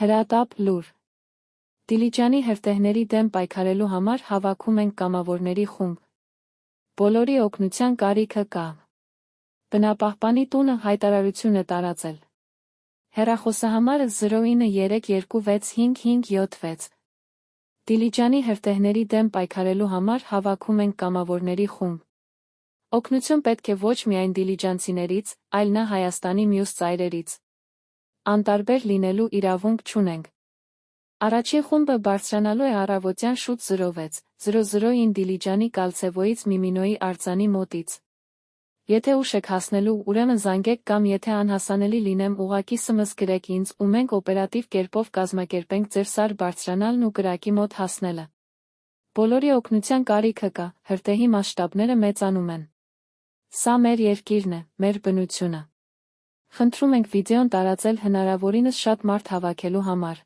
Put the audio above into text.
Հրատապ լուր։ Դիլիջանի հրթեհների դեմ պայքարելու համար հավաքում ենք կամավորների խումբ։ Բոլորի օգնության կարիքը կա։ Բնապահպանի տունը հայտարարություն է տարածել։ Հեռախոսահամարը 0932655576։ Դիլիջանի հրթեհների դեմ պայքարելու համար հավաքում ենք կամավորների խումբ։ Օգնություն պետք է ոչ միայն դիլիջանցիներից, այլ նա Հայաստանի մյուս ծայրերից։ Անտարբեր լինելու իրավունք չունենք։ Առաջին խումբը բարձրանալու է առավոտյան շուտ 06:00-ին Դիլիջանի Կալցևոյից Միմինոյի արձանի մոտից։ Եթե ուշ եք հասնելու, ուրեմն զանգեք կամ եթե անհասանելի լինեմ ուղղակի SMS գրեք ինձ ու մենք օպերատիվ կերպով կազմակերպենք ձեր սար բարձրանալն ու կրակի մոտ հասնելը։ Բոլորի օգնության կարիքը կա, հրթեհի մասշտաբները մեծանում են։ Սա մեր երկիրն է, մեր բնությունը։ Խնդրում ենք վիդեոն տարածել հնարավորինս շատ մարդ հավաքելու համար։